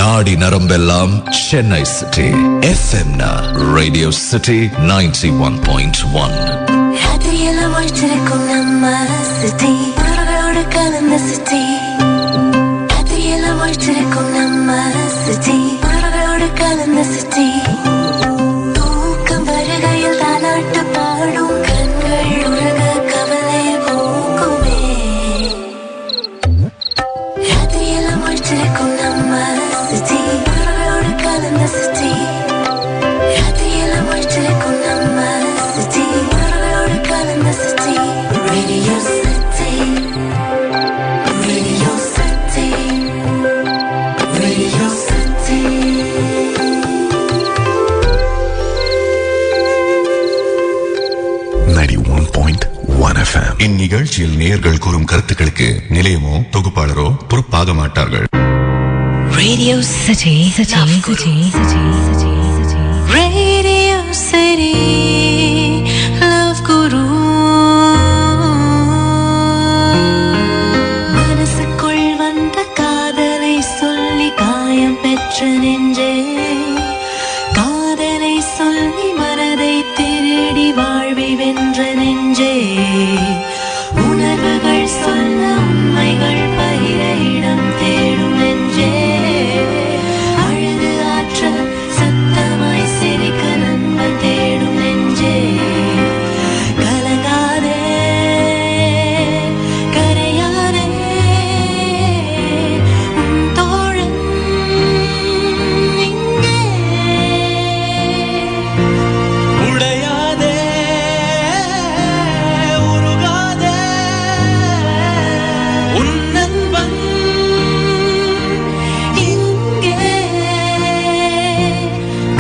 நாடி நரம்பெல்லாம் Chennai city. FM radio city 91.1. ராத்திரியெல்லாம் ஒழிச்சிருக்கும் நம்ம சிட்டி, உறவோடு கலந்த சிட்டி. ராத்திரியெல்லாம் ஒழிச்சிருக்கும் நம்ம சிட்டி, உறவோடு கலந்த சிட்டி. தூக்கம் வருகையில் தாலாட்டு பாடும் கண்கள் உலக கவலை போக்குமே. ராத்திரியெல்லாம் ஒழிச்சிருக்கும் நம்ம சிட்டி, உறவோடு கலந்த சிட்டி. ராத்திரியெல்லாம் ஒழிச்சிருக்கும் நம்ம சிட்டி, உறவோடு கலந்த city. Radio city, radio city, radio city. 91.1 FM. இந்நிகழ்ச்சியில் நேயர்கள் கூறும் கருத்துக்களுக்கு நிலையமோ தொகுப்பாளரோ பொறுப்பாக மாட்டார்கள். Radio City, Love Guru. Radio City, Love Guru. மனசுக்குள் வந்த காதலை சொல்லி காயம் பெற்ற நெஞ்சே, காதலை சொல்லி மனதை திருடி வாழ்வை வென்ற நெஞ்சே, உணர்வுகள் சொல்ல உண்மைகள் பகிர இடம் தேடும் நெஞ்சே, அழுது ஆற்ற சத்தமாய் சிரிக்க நண்பன் தேடும் நெஞ்சே, கலங்காதே கரையாதே உன் தோழன் இங்கே. உடையாதே உருகாதே உன் நண்பன் இங்கே.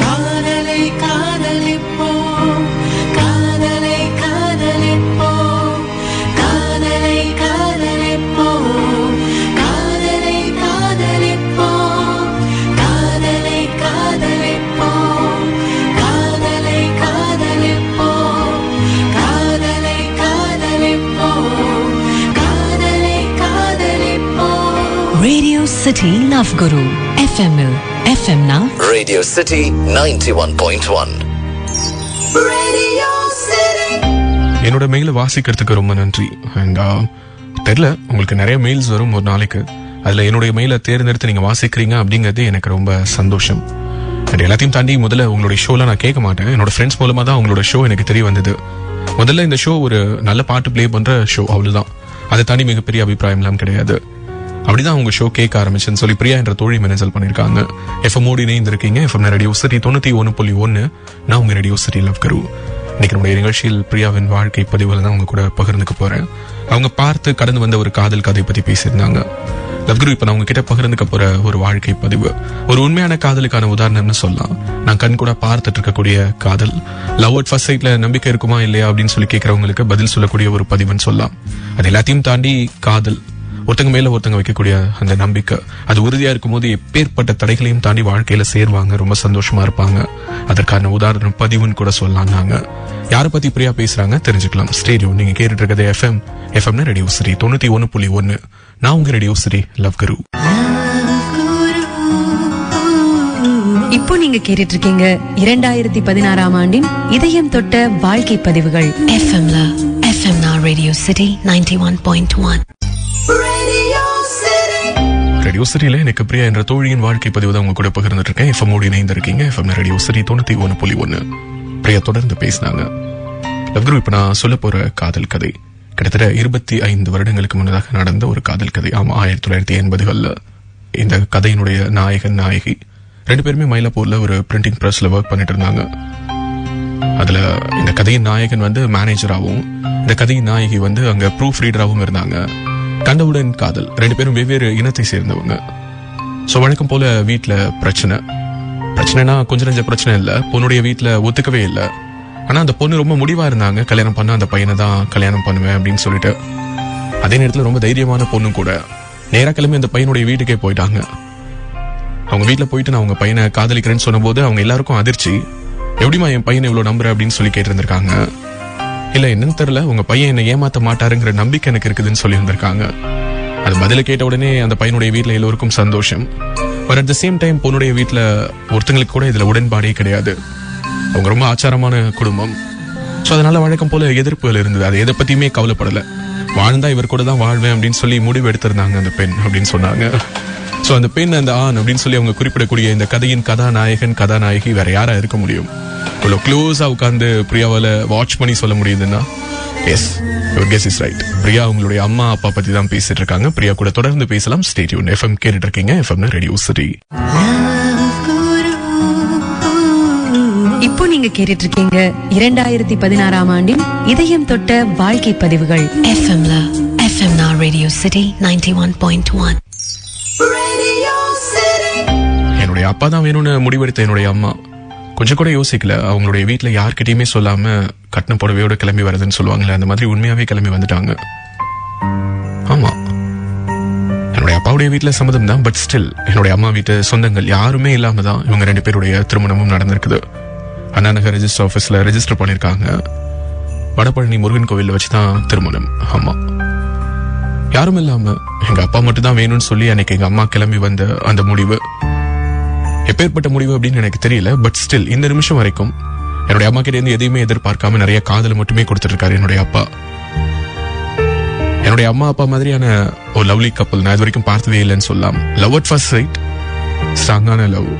காதலை காதலிப்போம், காதலை காதலிப்போம், காதலை காதலிப்போம், காதலை காதலிப்போம், காதலை காதலிப்போம், காதலை காதலிப்போம், காதலை காதலிப்போம், காதலை காதலிப்போம். Radio City Love Guru. FM na radio city 91.1. Radio City. என்னோட மெயிலை வாசிக்கிறதுக்கு ரொம்ப நன்றி. அண்ட் தெரியல, உங்களுக்கு நிறைய மெயில்ஸ் வரும் ஒரு நாளைக்கு. அதில் என்னுடைய மெயிலை தேர்ந்தெடுத்து நீங்கள் வாசிக்கிறீங்க அப்படிங்கிறது எனக்கு ரொம்ப சந்தோஷம். அண்ட் எல்லாத்தையும் தாண்டி முதல்ல உங்களுடைய ஷோவில் நான் கேட்க மாட்டேன். என்னோட ஃப்ரெண்ட்ஸ் மூலமாக தான் உங்களோட ஷோ எனக்கு தெரிய வந்தது. முதல்ல இந்த ஷோ ஒரு நல்ல பாட்டு ப்ளே பண்ணுற ஷோ, அவ்வளோதான். அதை தாண்டி மிகப்பெரிய அபிப்பிராயம்லாம் கிடையாது. அப்படிதான் உங்க ஷோ கேட்க ஆரம்பிச்சுன்னு சொல்லி பிரியா என்ற தோழி மெனேஜல் பண்ணிருக்காங்க. FM ஓடி இணைந்திருக்கீங்க. FM radio city 91.1. நான் உங்க ரேடியோ சிட்டி லவ் கரு. இன்னைக்கு நம்முடைய நிகழ்ச்சியில் பிரியாவின் வாழ்க்கை பதிவுகளை தான் உங்க கூட பகிர்ந்துக்க போறேன். அவங்க பார்த்து கடந்து வந்த ஒரு காதல் கதை பத்தி பேசியிருந்தாங்க. லவ் குரு, இப்ப நான் உங்ககிட்ட பகிர்ந்துக்க போற ஒரு வாழ்க்கை பதிவு ஒரு உண்மையான காதலுக்கான உதாரணம்னு சொல்லலாம். நான் கண் கூட பார்த்துட்டு இருக்கக்கூடிய காதல், லவ் அட் ஃபர்ஸ்ட் சைட்ல நம்பிக்கை இருக்குமா இல்லையா அப்படின்னு சொல்லி கேட்கறவங்களுக்கு பதில் சொல்லக்கூடிய ஒரு பதிவுன்னு சொல்லலாம். அது எல்லாத்தையும் தாண்டி காதல், ஒருத்தங்க மேல ஒருத்தங்க வைக்கக்கூடிய அந்த நம்பிக்கை, அது உறுதியா இருக்கும்போது எப்பேற்பட்ட தடைகளையும் தாண்டி வாழ்க்கையில சேர்வாங்க, ரொம்ப சந்தோஷமா இருப்பாங்க. அதற்கான உதாரணம் பதிவுன்னு கூட சொல்லலாம். நாங்க யாரை பத்தி பிரியா பேசுறாங்க தெரிஞ்சுக்கலாம். ஸ்டேடியோ நீங்க கேட்டுட்டு இருக்கிறது FM ரேடியோ சிட்டி 91.1. நான் உங்க ரேடியோ சிட்டி லவ் கரு. இப்போ நீங்க கேட்டுட்டு இருக்கீங்க 2016ஆம் ஆண்டின் இதயம் தொட்ட வாழ்க்கை பதிவுகள். FM na Radio City 91.1. Radio சிட்டியில எனக்கு பிரியா என்ற தோழியின் வாழ்க்கை பதிவு தான் உங்க கூட பகிர்ந்துட்டு இருக்கேன். FM ஓடி இணைந்திருக்கீங்க. FM radio city 91.1. பிரியா தொடர்ந்து பேசினாங்க. லவ் குரு, இப்ப நான் சொல்ல போற காதல் கதை கிட்டத்தட்ட 25 வருடங்களுக்கு முன்னதாக நடந்த ஒரு காதல் கதை. ஆமா, 1980களில். இந்த கதையினுடைய நாயகன் நாயகி 2 பேருமே மயிலாப்பூர்ல ஒரு பிரிண்டிங் பிரஸ்ல ஒர்க் பண்ணிட்டு இருந்தாங்க. அதுல இந்த கதையின் நாயகன் வந்து மேனேஜராகவும், இந்த கதையின் நாயகி வந்து அங்க ப்ரூஃப் ரீடராகவும் இருந்தாங்க. கண்டவுடன் காதல். 2 பேரும் வெவ்வேறு இனத்தை சேர்ந்தவங்க. சோ வழக்கம் போல வீட்டுல பிரச்சனைனா கொஞ்சம் நெஞ்ச பிரச்சனை இல்ல. பொண்ணுடைய வீட்டுல ஒத்துக்கவே இல்ல. ஆனா அந்த பொண்ணு ரொம்ப முடிவா இருந்தாங்க, கல்யாணம் பண்ண அந்த பையனை தான் கல்யாணம் பண்ணுவேன் அப்படின்னு சொல்லிட்டு. அதே நேரத்துல ரொம்ப தைரியமான பொண்ணு கூட. நேரா கிளம்பி அந்த பையனுடைய வீட்டுக்கே போயிட்டாங்க. அவங்க வீட்டுல போயிட்டு நான் அவங்க பையனை காதலிக்கிறேன்னு சொன்ன போது அவங்க எல்லாருக்கும் அதிர்ச்சி. எப்படிமா என் பையனை இவ்வளவு நம்புற அப்படின்னு சொல்லி கேட்டிருந்திருக்காங்க. இல்ல என்னன்னு தெரியல, உங்க பையன் என்ன ஏமாத்த மாட்டாருங்கிற நம்பிக்கை எனக்கு இருக்குதுன்னு சொல்லி இருந்திருக்காங்க. அது பதில கேட்ட உடனே அந்த பையனுடைய வீட்டுல எல்லோருக்கும் சந்தோஷம். But at the same time பொண்ணுடைய வீட்டுல ஒருத்தங்களுக்கு கூட இதுல உடன்பாடே கிடையாது. அவங்க ரொம்ப ஆச்சாரமான குடும்பம். ஸோ அதனால வழக்கம் போல எதிர்ப்புகள் இருந்தது. அது எதை பத்தியுமே கவலைப்படல. வாழ்ந்தா இவர் கூட தான் வாழ்வேன் அப்படின்னு சொல்லி முடிவு எடுத்திருந்தாங்க அந்த பெண் அப்படின்னு சொன்னாங்க. ஸோ அந்த பெண் அந்த ஆண் அப்படின்னு சொல்லி அவங்க குறிப்பிடக்கூடிய இந்த கதையின் கதாநாயகன் கதாநாயகி வேற யாரா இருக்க முடியும்? இவ்வளோ க்ளோஸா உட்காந்து பிரியாவால வாட்ச் பண்ணி சொல்ல முடியுதுன்னா yes, your guess is right. Priya அவங்களுடைய அம்மா அப்பா பத்தி தான் பேசிட்டு இருக்காங்க. பிரியா கூட தொடர்ந்து பேசலாம். Stay tune. எஃப்எம் கேட்டுட்டு இருக்கீங்க. FM radio city. இப்போ நீங்க கேட்டுட்டு இருக்கீங்க 2016ஆம் ஆண்டின் இதயம் தொட்ட வாழ்க்கை பதிவுகள் எஃப்எம்ல. எஃப்எம்னா ரேடியோ சிட்டி 91.1. என்னுடைய அப்பா தான் வேணும்னு முடிவெடுத்த என்னுடைய அம்மா கொஞ்சம் கூட யோசிக்கல. அவங்களுடைய வீட்டுல யார்கிட்டயுமே சொல்லாம கட்டின புடவையோட கிளம்பி வருதுன்னு சொல்லுவாங்களே, அந்த மாதிரி உண்மையாவே கிளம்பி வந்துட்டாங்க. ஆமா, என்னுடைய அப்பாவுடைய வீட்டுல சம்மதம் தான். பட் ஸ்டில் என்னுடைய அம்மா வீட்டு சொந்தங்கள் யாருமே இல்லாம தான் இவங்க 2 பேருடைய திருமணமும் நடந்திருக்குது. அண்ணா நகர் ரெஜிஸ்டர் ஆபீஸ்ல ரெஜிஸ்டர் பண்ணிருக்காங்க. வடபழனி முருகன் கோவில்ல வச்சுதான் திருமணம். ஆமா, யாரும் இல்லாம எங்க அப்பா மட்டும் தான் வேணும்னு சொல்லி அன்னைக்கு எங்க அம்மா கிளம்பி வந்த அந்த முடிவு எப்பேற்பட்ட முடிவு அப்படின்னு எனக்கு தெரியல. பட் ஸ்டில் இந்த நிமிஷம் வரைக்கும் என்னுடைய அம்மா கிட்ட இருந்து எதையுமே எதிர்பார்க்காம நிறைய காதல் மட்டுமே கொடுத்துட்டு இருக்காரு என்னுடைய அப்பா. என்னுடைய அம்மா அப்பா மாதிரியான ஒரு லவ்லி கப்பல் நான் இது வரைக்கும் பார்த்ததே இல்லைன்னு சொல்லலாம். லவ் அட் ஃபர்ஸ்ட் சைட், ஸ்ட்ராங்கான லவ்,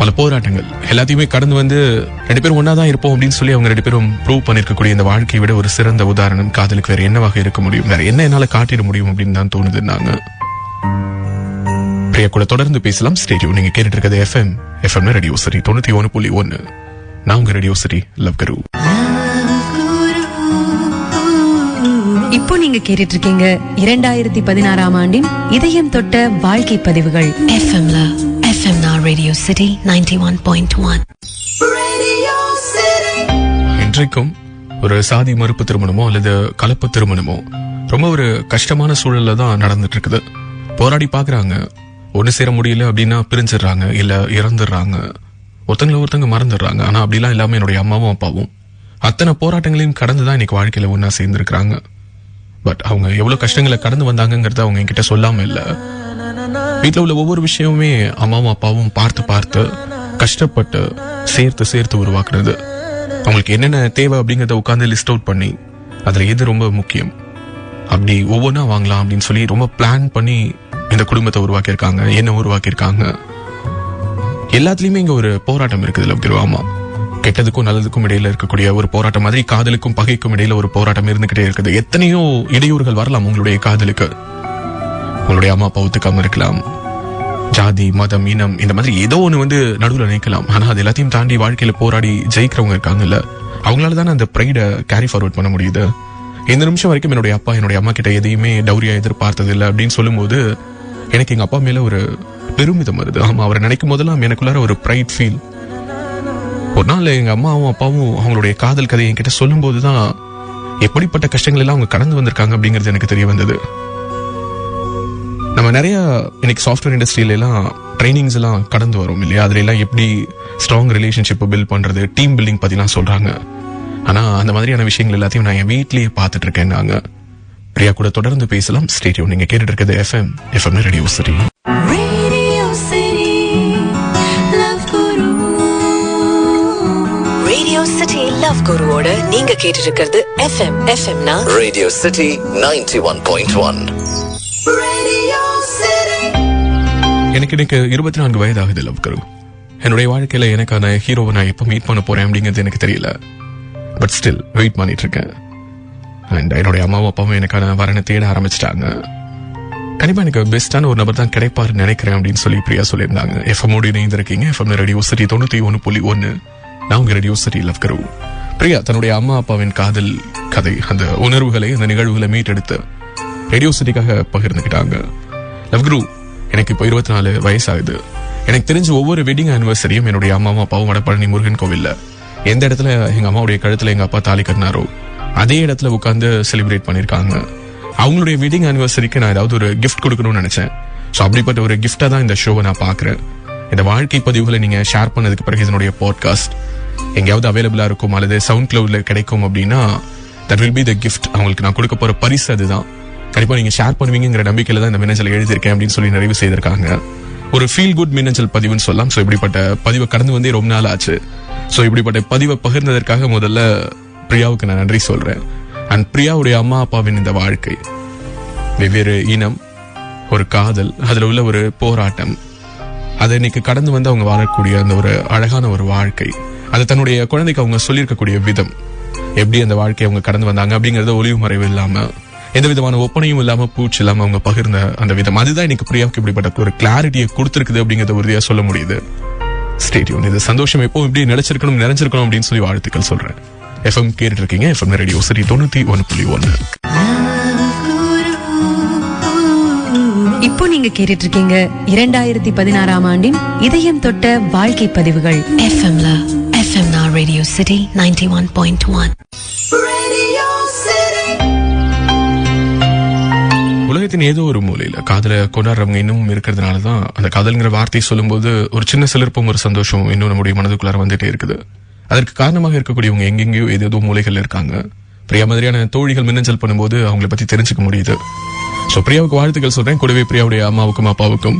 பல போராட்டங்கள் எல்லாத்தையுமே கடந்து வந்து 2 பேரும் ஒன்னா தான் இருப்போம் அப்படின்னு சொல்லி அவங்க 2 பேரும் ப்ரூவ் பண்ணிருக்கக்கூடிய இந்த வாழ்க்கையை விட ஒரு சிறந்த உதாரணம் காதலுக்கு வேற என்னவாக இருக்க முடியும்? வேற என்ன என்னால காட்டிட முடியும் அப்படின்னு தான் தோணுதுன்னாங்க. பிரியா கூட தொடர்ந்து பேசலாம். ஸ்டேடியோ. நீங்க கேட்டுட்டு இருக்கிறது எஃப்எம் ரேடியோ சிட்டி 91.1. நான் உங்க ரேடியோ சிட்டி லவ் குரு. இப்போ நீங்க கேட்டுட்டு இருக்கீங்க 2016ஆம் ஆண்டின் இதயம் தொட்ட வாழ்க்கை பதிவுகள் எஃப்எம்ல. எஃப்எம்னா ரேடியோ சிட்டி 91.1. இன்றைக்கும் ஒரு சாதி மறுப்பு திருமணமோ அல்லது கலப்பு திருமணமோ ரொம்ப ஒரு கஷ்டமான சூழல்ல தான் நடந்துட்டு இருக்குது. போராடி பாக்குறாங்க, ஒண்ணு சேர முடியல அப்படின்னா பிரிஞ்சிடுறாங்க, இல்ல இறந்துடுறாங்க, ஒருத்தங்க மறந்துடுறாங்க. ஆனா அப்படிலாம் இல்லாம என்னுடைய அம்மாவும் அப்பாவும் அத்தனை போராட்டங்களையும் கடந்துதான் இன்னைக்கு வாழ்க்கையில ஒன்னா சேர்ந்திருக்கிறாங்க. பட் அவங்க எவ்வளவு கஷ்டங்களை கடந்து வந்தாங்கிறத அவங்க என்கிட்ட சொல்லாம இல்ல. வீட்டுல உள்ள ஒவ்வொரு விஷயமுமே அம்மாவும் அப்பாவும் பார்த்து கஷ்டப்பட்டு சேர்த்து உருவாக்குறது. அவங்களுக்கு என்னென்ன தேவை அப்படிங்கறத உட்கார்ந்து லிஸ்ட் அவுட் பண்ணி அதுல எது ரொம்ப முக்கியம் அப்படி ஒவ்வொன்றா வாங்கலாம் அப்படின்னு சொல்லி ரொம்ப பிளான் பண்ணி இந்த குடும்பத்தை உருவாக்கியிருக்காங்க, என்ன உருவாக்கியிருக்காங்க. எல்லாத்துலயுமே இங்க ஒரு போராட்டம் இருக்குதுல்ல. ஆமா, கெட்டதுக்கும் நல்லதுக்கும் இடையில இருக்கக்கூடிய ஒரு போராட்டம் மாதிரி காதலுக்கும் பகைக்கும் இடையில ஒரு போராட்டம் இருந்துகிட்டே இருக்குது. எத்தனையோ இடையூறுகள் வரலாம் உங்களுடைய காதலுக்கு. உங்களுடைய அம்மா அப்பா ஒத்துக்காம இருக்கலாம், ஜாதி மதம் இனம் இந்த மாதிரி ஏதோ ஒண்ணு வந்து நடுவுல நினைக்கலாம். ஆனா அது எல்லாத்தையும் தாண்டி வாழ்க்கையில போராடி ஜெயிக்கிறவங்க இருக்காங்கல்ல, அவங்களால தானே அந்த ப்ரைடை கேரி ஃபார்வர்ட் பண்ண முடியுது. இந்த நிமிஷம் வரைக்கும் என்னுடைய அப்பா என்னுடைய அம்மா கிட்ட எதையுமே டௌரியா எதிர்பார்த்தது இல்லை அப்படின்னு சொல்லும் போது எனக்கு எங்க அப்பா மேல ஒரு பெருமிதம் வருது. ஆமா, அவரை நினைக்கும் போதெல்லாம் எனக்குள்ளார ஒரு ப்ரைட் ஃபீல். ஒரு நாள் எங்க அம்மாவும் அப்பாவும் அவங்களுடைய காதல் கதையை என்கிட்ட சொல்லும் போதுதான் எப்படிப்பட்ட கஷ்டங்கள் எல்லாம் அவங்க கடந்து வந்திருக்காங்க அப்படிங்கிறது எனக்கு தெரிய வந்தது. நம்ம நிறைய இன்னைக்கு சாஃப்ட்வேர் இண்டஸ்ட்ரியில எல்லாம் ட்ரைனிங்ஸ் எல்லாம் கடந்து வரும் இல்லையா? அதுல எல்லாம் எப்படி ஸ்ட்ராங் ரிலேஷன்ஷிப் பில்ட் பண்றது, டீம் பில்டிங் பத்தி எல்லாம் சொல்றாங்க. ஆனா அந்த மாதிரியான விஷயங்கள் எல்லாத்தையும் நான் என் வீட்லயே பாத்துட்டு இருக்கேன். நாங்க பிரியா கூட தொடர்ந்து பேசலாம். ஸ்டேடியோ. நீங்க கேட்டுட்டு இருக்கிறது FM radio city. Radio city love குருவோட நீங்க கேட்டுட்டு இருக்கிறது எஃப்எம்னா ரேடியோ சிட்டி 91.1. எனக்கு 24 வயது ஆகுது லவ் குரு. என்னுடைய வாழ்க்கையில எனக்கான ஹீரோவை நான் எப்ப மீட் பண்ண போறேன் அப்படிங்கிறது எனக்கு தெரியல. பட் ஸ்டில் வெயிட் பண்ணிட்டு இருக்கேன். அண்ட் என்னுடைய அம்மாவும் அப்பாவும் எனக்கான வரனை தேட ஆரம்பிச்சிட்டாங்க. கண்டிப்பா எனக்கு பெஸ்டான ஒரு நபர் தான் கிடைப்பாருன்னு நினைக்கிறேன் அப்படின்னு சொல்லி பிரியா சொல்லியிருந்தாங்க. எஃப்எம்மோடு இணைந்திருக்கீங்க. FM radio city 91.1. நான் உங்க radio city love guru. Priya தன்னுடைய அம்மா அப்பாவின் காதல் கதை, அந்த உணர்வுகளை, அந்த நிகழ்வுகளை மீட்டெடுத்து ரேடியோ சிட்டிக்காக பகிர்ந்துக்கிட்டாங்க. லவ் குரு, எனக்கு இப்போ 24 வயசாகுது. எனக்கு தெரிஞ்ச ஒவ்வொரு வெட்டிங் ஆனிவர்சரியும் என்னுடைய அம்மாவும் அப்பாவும் வடபழனி முருகன் கோவில்ல எந்த இடத்துல எங்க அம்மாவுடைய கழுத்துல எங்க அப்பா தாலி கட்டினாரோ அதே இடத்துல உட்காந்து செலிப்ரேட் பண்ணிருக்காங்க. அவங்களுடைய வெட்டிங் ஆனிவர்சரிக்கு நான் ஏதாவது ஒரு கிஃப்ட் கொடுக்கணும்னு நினைச்சேன். ஸோ அப்படிப்பட்ட ஒரு கிஃப்டா தான் இந்த ஷோவை நான் பாக்குறேன். இந்த வாழ்க்கை பதிவுகளை நீங்க ஷேர் பண்ணதுக்கு பிறகு இதனுடைய பாட்காஸ்ட் எங்கேயாவது அவைலபிளா இருக்கும் அல்லது சவுண்ட் கிளவுட்ல கிடைக்கும் அப்படின்னா that will be the gift. அவங்களுக்கு நான் கொடுக்க போற பரிசு அதுதான். கண்டிப்பா நீங்க ஷேர் பண்ணுவீங்கிற நம்பிக்கையில தான் இந்த மின்னஞ்சலை எழுதியிருக்கேன் அப்படின்னு சொல்லி நிறைவு செய்திருக்காங்க. ஒரு ஃபீல் குட் மின்னஞ்சல் பதிவுன்னு சொல்லலாம். ஸோ இப்படிப்பட்ட பதிவை கடந்து வந்தே ரொம்ப நாள் ஆச்சு. ஸோ இப்படிப்பட்ட பதிவை பகிர்ந்ததற்காக முதல்ல பிரியாவுக்கு நான் நன்றி சொல்றேன். அண்ட் பிரியாவுடைய அம்மா அப்பாவின் இந்த வாழ்க்கை, வெவ்வேறு இனம், ஒரு காதல், அதுல உள்ள ஒரு போராட்டம், அதை இன்னைக்கு கடந்து வந்து அவங்க வாழக்கூடிய அந்த ஒரு அழகான ஒரு வாழ்க்கை, அது தன்னுடைய குழந்தைக்கு அவங்க சொல்லியிருக்கக்கூடிய விதம், எப்படி அந்த வாழ்க்கையை அவங்க கடந்து வந்தாங்க அப்படிங்கறத ஒளிவு மறைவு இல்லாம, எந்த விதமான ஒப்பனையும் இல்லாம, பூச்சி இல்லாம அவங்க பகிர்ந்த அந்த விதம், அதுதான் இன்னைக்கு பிரியாவுக்கு இப்படிப்பட்ட ஒரு கிளாரிட்டியை கொடுத்திருக்குது அப்படிங்கறத உறுதியா சொல்ல முடியுது. Stay tune. இது சந்தோஷம் எப்பவும் இப்படி நிறைஞ்சிருக்கணும் அப்படின்னு சொல்லி வாழ்த்துக்கள் சொல்றேன். FM கேட்டுட்டு இருக்கீங்க. FM radio city 91.1. இப்போ நீங்க கேட்டுட்டு இருக்கீங்க 2016ஆம் ஆண்டின் இதயம் தொட்ட வாழ்க்கை பதிவுகள் எஃப்எம்ல. FM radio city 91.1. உலகத்தின் ஏதோ ஒரு மூலையில காதலை கொண்டாடுறவங்க இன்னும் இருக்கிறதுனாலதான் அந்த காதல்ங்கிற வார்த்தையை சொல்லும்போது ஒரு சின்ன சிலிர்ப்பும் ஒரு சந்தோஷம் இன்னும் நம்முடைய மனதுக்குள்ளார வந்துட்டே இருக்குது. அதற்கு காரணமாக இருக்கக்கூடியவங்க எங்கெங்கயோ ஏதேதோ மூலைகள் இருக்காங்க. பிரியா மாதிரியான தோழிகள் மின்னஞ்சல் பண்ணும்போது அவங்களை பத்தி தெரிஞ்சுக்க முடியுது. சோ பிரியாவுக்கு வாழ்த்துக்கள் சொல்றேன். கூடவே பிரியாவுடைய அம்மாவுக்கும் அப்பாவுக்கும்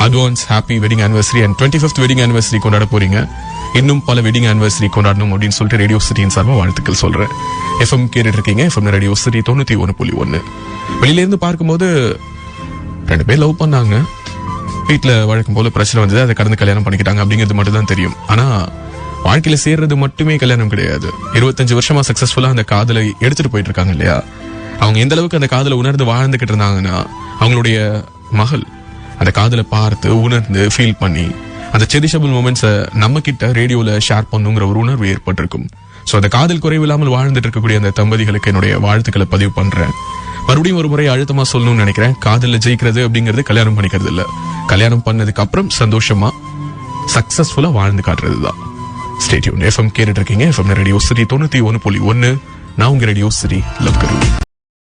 advance happy wedding anniversary and 25th wedding anniversary கொண்டாட போறீங்க. இன்னும் பல வெட்டிங் ஆனிவர்சரி கொண்டாடணும் அப்படின்னு சொல்லிட்டு ரேடியோ சிட்டியின் சார்பா வாழ்த்துக்கள் சொல்றேன். FM கேட்டுட்டு இருக்கீங்க. FM radio city 91.1. வெளியில இருந்து பார்க்கும்போது 2 பேர் லவ் பண்ணாங்க, வீட்டுல வழக்கம் போல பிரச்சனை வந்தது, அதை கடந்து கல்யாணம் பண்ணிக்கிட்டாங்க அப்படிங்கிறது மட்டும் தான் தெரியும். ஆனா வாழ்க்கையில சேர்றது மட்டுமே கல்யாணம் கிடையாது. 25 வருஷமா சக்சஸ்ஃபுல்லா அந்த காதலை எடுத்துட்டு போயிட்டு இருக்காங்க இல்லையா? அவங்க எந்த அளவுக்கு அந்த காதலை உணர்ந்து வாழ்ந்துகிட்டு இருந்தாங்கன்னா, அவங்களுடைய மகள் அந்த காதலை பார்த்து உணர்ந்து ஃபீல் பண்ணி அந்த செரிஷபிள் மூமெண்ட்ஸை நம்ம கிட்ட ரேடியோல ஷேர் பண்ணுங்கிற ஒரு உணர்வு ஏற்பட்டிருக்கும். சோ அந்த காதல் குறைவில்லாமல் வாழ்ந்துட்டு இருக்கக்கூடிய அந்த தம்பதிகளுக்கு என்னுடைய வாழ்த்துக்களை பதிவு பண்றேன். மறுபடியும் ஒரு முறை அழுத்தமா சொல்லணும்னு நினைக்கிறேன். காதல்ல ஜெயிக்கிறது அப்படிங்கிறது கல்யாணம் பண்ணிக்கிறது இல்ல. கல்யாணம் பண்ணதுக்கு அப்புறம் சந்தோஷமா சக்சஸ்ஃபுல்லா வாழ்ந்து காட்டுறதுதான். Stay tune. FM கேட்டுட்டு இருக்கீங்க. FM radio city 91.1. நான் உங்க ரேடியோ சிட்டி லவ் கரு.